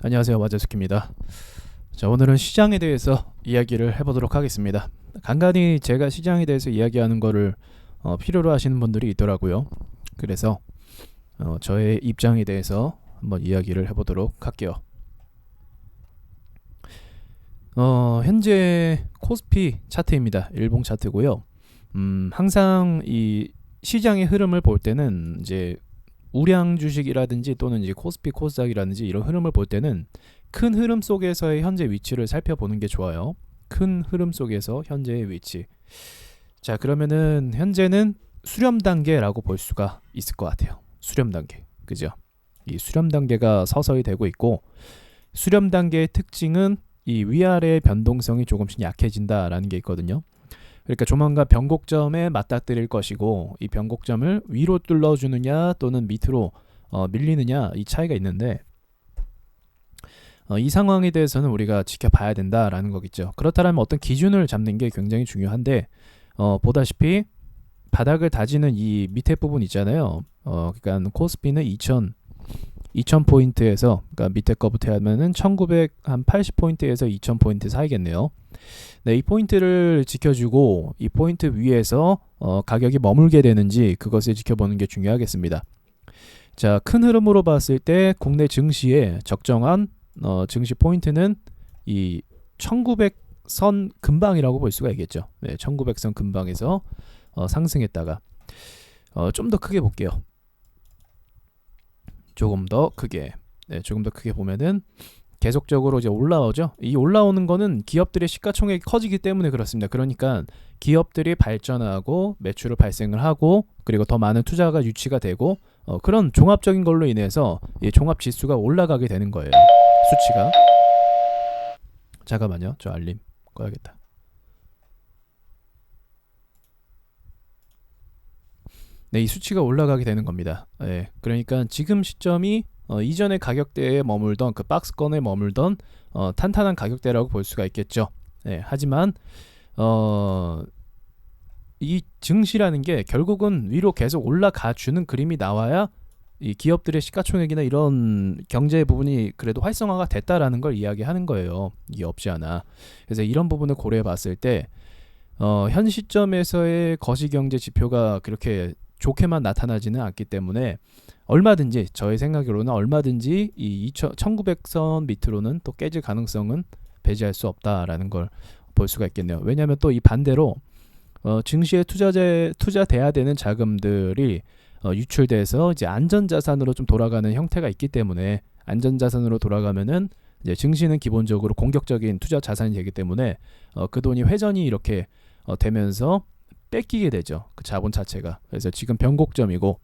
안녕하세요, 마제스키입니다. 자, 오늘은 시장에 대해서 이야기를 해보도록 하겠습니다. 간간히 제가 시장에 대해서 이야기하는 거를 필요로 하시는 분들이 있더라고요. 그래서 저의 입장에 대해서 한번 이야기를 해보도록 할게요. 현재 코스피 차트입니다. 일봉 차트고요. 항상 이 시장의 흐름을 볼 때는 이제 우량 주식이라든지 또는 이제 코스피 코스닥이라든지 이런 흐름을 볼 때는 큰 흐름 속에서의 현재 위치를 살펴보는 게 좋아요. 큰 흐름 속에서 현재의 위치. 자, 그러면은 현재는 수렴 단계라고 볼 수가 있을 것 같아요. 수렴 단계. 그죠? 이 수렴 단계가 서서히 되고 있고, 수렴 단계의 특징은 이 위아래의 변동성이 조금씩 약해진다라는 게 있거든요. 그러니까 조만간 변곡점에 맞닥뜨릴 것이고, 이 변곡점을 위로 뚫어주느냐 또는 밑으로 밀리느냐, 이 차이가 있는데 이 상황에 대해서는 우리가 지켜봐야 된다라는 거겠죠. 그렇다면 어떤 기준을 잡는 게 굉장히 중요한데, 보다시피 바닥을 다지는 이 밑에 부분 있잖아요. 그러니까 코스피는 2000포인트에서, 그러니까 밑에 거부터 하면은 1980포인트에서 2000포인트 사이겠네요. 네, 이 포인트를 지켜주고 이 포인트 위에서 가격이 머물게 되는지 그것을 지켜보는 게 중요하겠습니다. 자, 큰 흐름으로 봤을 때 국내 증시의 적정한 증시 포인트는 이 1900선 근방이라고 볼 수가 있겠죠. 네, 1900선 근방에서 상승했다가 좀 더 크게 볼게요. 조금 더 크게 보면은 계속적으로 이제 올라오죠. 이 올라오는 거는 기업들의 시가총액이 커지기 때문에 그렇습니다. 그러니까 기업들이 발전하고 매출을 발생을 하고 그리고 더 많은 투자가 유치가 되고 그런 종합적인 걸로 인해서 이 종합 지수가 올라가게 되는 거예요. 수치가. 잠깐만요. 저 알림 꺼야겠다. 네, 이 수치가 올라가게 되는 겁니다. 네, 그러니까 지금 시점이 이전의 가격대에 머물던 그 박스권에 머물던 탄탄한 가격대라고 볼 수가 있겠죠. 네, 하지만 이 증시라는 게 결국은 위로 계속 올라가 주는 그림이 나와야 이 기업들의 시가총액이나 이런 경제 부분이 그래도 활성화가 됐다라는 걸 이야기하는 거예요. 이게 없지 않아. 그래서 이런 부분을 고려해 봤을 때 현 시점에서의 거시경제 지표가 그렇게 좋게만 나타나지는 않기 때문에 얼마든지 저의 생각으로는 얼마든지 이 1900선 밑으로는 또 깨질 가능성은 배제할 수 없다라는 걸 볼 수가 있겠네요. 왜냐하면 또 이 반대로 증시에 투자돼야 되는 자금들이 유출돼서 이제 안전자산으로 좀 돌아가는 형태가 있기 때문에 안전자산으로 돌아가면은 이제 증시는 기본적으로 공격적인 투자 자산이 되기 때문에 그 돈이 회전이 이렇게 되면서 뺏기게 되죠. 그 자본 자체가. 그래서 지금 변곡점이고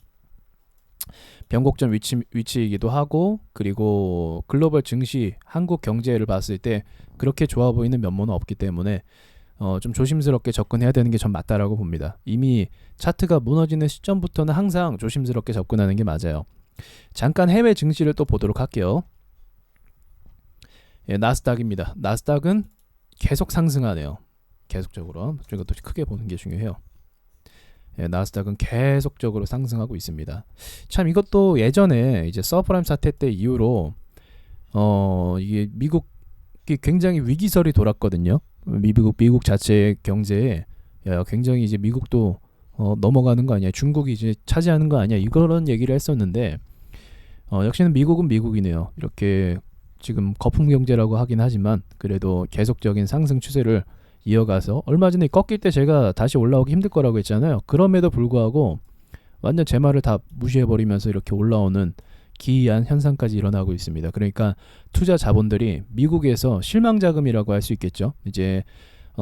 변곡점 위치이기도 하고 그리고 글로벌 증시 한국 경제를 봤을 때 그렇게 좋아 보이는 면모는 없기 때문에 좀 조심스럽게 접근해야 되는 게 전 맞다라고 봅니다. 이미 차트가 무너지는 시점부터는 항상 조심스럽게 접근하는 게 맞아요. 잠깐 해외 증시를 또 보도록 할게요. 예, 나스닥입니다. 나스닥은 계속 상승하네요. 계속적으로. 이것도 크게 보는 게 중요해요. 예, 나스닥은 계속적으로 상승하고 있습니다. 참 이것도 예전에 이제 서브프라임 사태 때 이후로 이게 미국이 굉장히 위기설이 돌았거든요. 미국 자체의 경제에 굉장히 이제 미국도 넘어가는 거 아니야? 중국이 이제 차지하는 거 아니야? 이런 얘기를 했었는데 역시는 미국은 미국이네요. 이렇게 지금 거품 경제라고 하긴 하지만 그래도 계속적인 상승 추세를 이어가서 얼마 전에 꺾일 때 제가 다시 올라오기 힘들 거라고 했잖아요. 그럼에도 불구하고 완전 제 말을 다 무시해버리면서 이렇게 올라오는 기이한 현상까지 일어나고 있습니다. 그러니까 투자 자본들이 미국에서 실망 자금이라고 할 수 있겠죠. 이제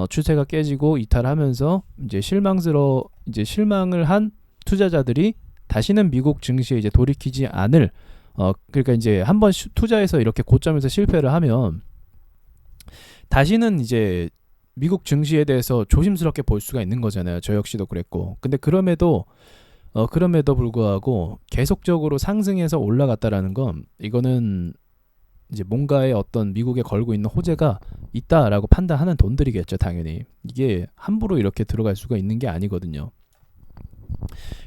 추세가 깨지고 이탈하면서 이제 실망을 한 투자자들이 다시는 미국 증시에 이제 돌이키지 않을 그러니까 이제 한번 투자해서 이렇게 고점에서 실패를 하면 다시는 이제 미국 증시에 대해서 조심스럽게 볼 수가 있는 거잖아요. 저 역시도 그랬고. 근데 그럼에도 불구하고 계속적으로 상승해서 올라갔다라는 건 이거는 이제 뭔가의 어떤 미국에 걸고 있는 호재가 있다라고 판단하는 돈들이겠죠, 당연히. 이게 함부로 이렇게 들어갈 수가 있는 게 아니거든요.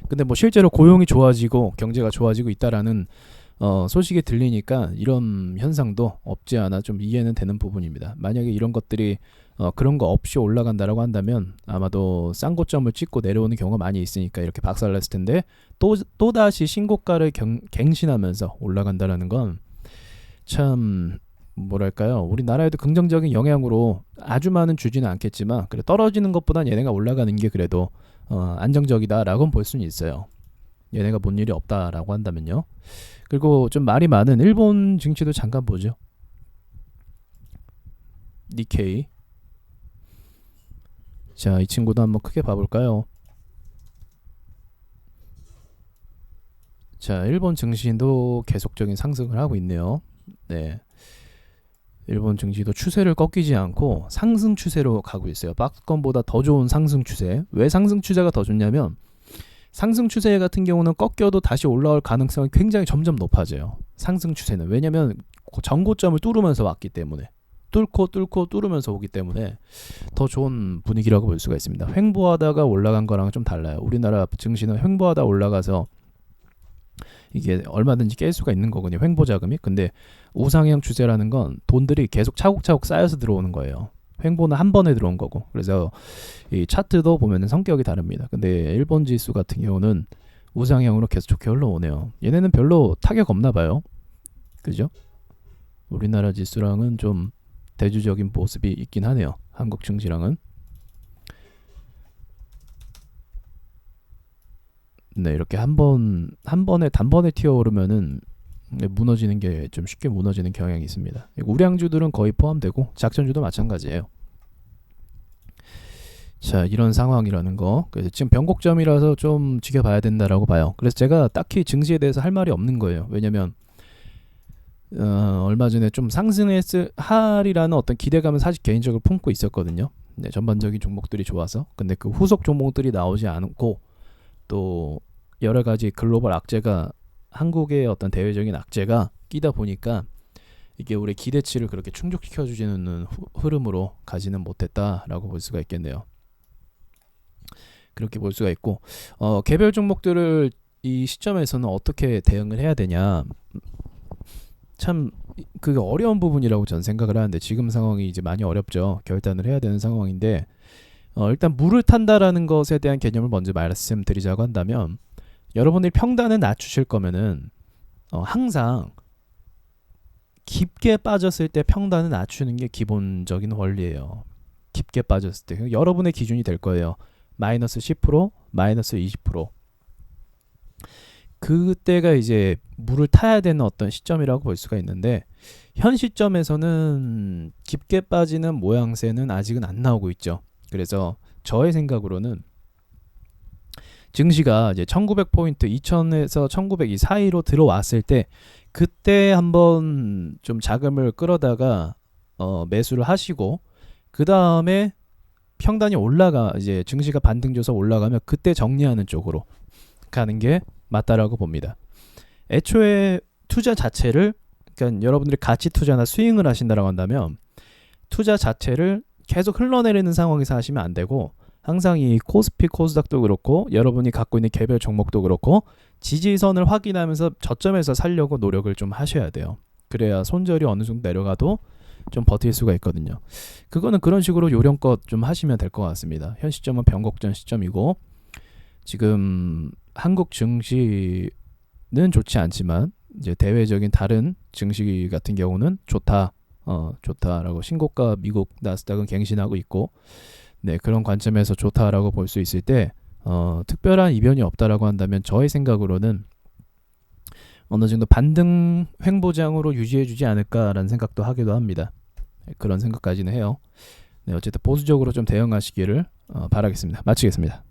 근데 뭐 실제로 고용이 좋아지고 경제가 좋아지고 있다라는 소식이 들리니까 이런 현상도 없지 않아 좀 이해는 되는 부분입니다. 만약에 이런 것들이 그런 거 없이 올라간다라고 한다면 아마도 싼 고점을 찍고 내려오는 경우가 많이 있으니까 이렇게 박살났을 텐데 또다시 신고가를 갱신하면서 올라간다라는 건 참 뭐랄까요, 우리나라에도 긍정적인 영향으로 아주 많은 주지는 않겠지만 그래 떨어지는 것보단 얘네가 올라가는 게 그래도 안정적이다라고 볼 수는 있어요. 얘네가 뭔 일이 없다라고 한다면요. 그리고 좀 말이 많은 일본 증시도 잠깐 보죠. 니케이. 자, 이 친구도 한번 크게 봐볼까요? 자, 일본 증시도 계속적인 상승을 하고 있네요. 네, 일본 증시도 추세를 꺾이지 않고 상승 추세로 가고 있어요. 박스권보다 더 좋은 상승 추세. 왜 상승 추세가 더 좋냐면 상승 추세 같은 경우는 꺾여도 다시 올라올 가능성이 굉장히 점점 높아져요. 상승 추세는. 왜냐면 전고점을 뚫으면서 왔기 때문에. 뚫고 뚫으면서 오기 때문에 더 좋은 분위기라고 볼 수가 있습니다. 횡보하다가 올라간 거랑 좀 달라요. 우리나라 증시는 횡보하다 올라가서 이게 얼마든지 깰 수가 있는 거거든요. 횡보 자금이. 근데 우상향 추세라는 건 돈들이 계속 차곡차곡 쌓여서 들어오는 거예요. 횡보는 한 번에 들어온 거고. 그래서 이 차트도 보면 성격이 다릅니다. 근데 일본 지수 같은 경우는 우상향으로 계속 좋게 흘러오네요. 얘네는 별로 타격 없나 봐요. 그죠? 우리나라 지수랑은 좀 대조적인 모습이 있긴 하네요. 한국 증시랑은. 네, 이렇게 한 번에 단번에 튀어오르면은 무너지는 게 좀 쉽게 무너지는 경향이 있습니다. 우량주들은 거의 포함되고 작전주도 마찬가지예요. 자, 이런 상황이라는 거. 그래서 지금 변곡점이라서 좀 지켜봐야 된다라고 봐요. 그래서 제가 딱히 증시에 대해서 할 말이 없는 거예요. 왜냐면 얼마 전에 좀 상승했을 하리라는 어떤 기대감을 사실 개인적으로 품고 있었거든요. 네, 전반적인 종목들이 좋아서. 근데 그 후속 종목들이 나오지 않고 또 여러 가지 글로벌 악재가 한국의 어떤 대외적인 악재가 끼다 보니까 이게 우리 기대치를 그렇게 충족시켜 주지는 흐름으로 가지는 못했다라고 볼 수가 있겠네요. 그렇게 볼 수가 있고 개별 종목들을 이 시점에서는 어떻게 대응을 해야 되냐, 참 그게 어려운 부분이라고 저는 생각을 하는데 지금 상황이 이제 많이 어렵죠. 결단을 해야 되는 상황인데 일단 물을 탄다라는 것에 대한 개념을 먼저 말씀드리자고 한다면 여러분들이 평단을 낮추실 거면은 항상 깊게 빠졌을 때 평단을 낮추는 게 기본적인 원리예요. 깊게 빠졌을 때 여러분의 기준이 될 거예요. 마이너스 10%, 마이너스 20%. 그때가 이제 물을 타야 되는 어떤 시점이라고 볼 수가 있는데 현 시점에서는 깊게 빠지는 모양새는 아직은 안 나오고 있죠. 그래서 저의 생각으로는 증시가 이제 1900포인트 2000에서 1900 이 사이로 들어왔을 때 그때 한번 좀 자금을 끌어다가 매수를 하시고 그 다음에 평단이 올라가 이제 증시가 반등 줘서 올라가면 그때 정리하는 쪽으로 가는 게 맞다라고 봅니다. 애초에 투자 자체를, 그러니까 여러분들이 가치 투자나 스윙을 하신다라고 한다면 투자 자체를 계속 흘러내리는 상황에서 하시면 안 되고 항상 이 코스피 코스닥도 그렇고 여러분이 갖고 있는 개별 종목도 그렇고 지지선을 확인하면서 저점에서 살려고 노력을 좀 하셔야 돼요. 그래야 손절이 어느 정도 내려가도 좀 버틸 수가 있거든요. 그거는 그런 식으로 요령껏 좀 하시면 될 것 같습니다. 현 시점은 변곡점 시점이고 지금 한국 증시는 좋지 않지만 이제 대외적인 다른 증시 같은 경우는 좋다라고 신고가 미국 나스닥은 갱신하고 있고 네, 그런 관점에서 좋다라고 볼 수 있을 때 특별한 이변이 없다라고 한다면 저의 생각으로는 어느 정도 반등 횡보장으로 유지해주지 않을까라는 생각도 하기도 합니다. 그런 생각까지는 해요. 네, 어쨌든 보수적으로 좀 대응하시기를 바라겠습니다. 마치겠습니다.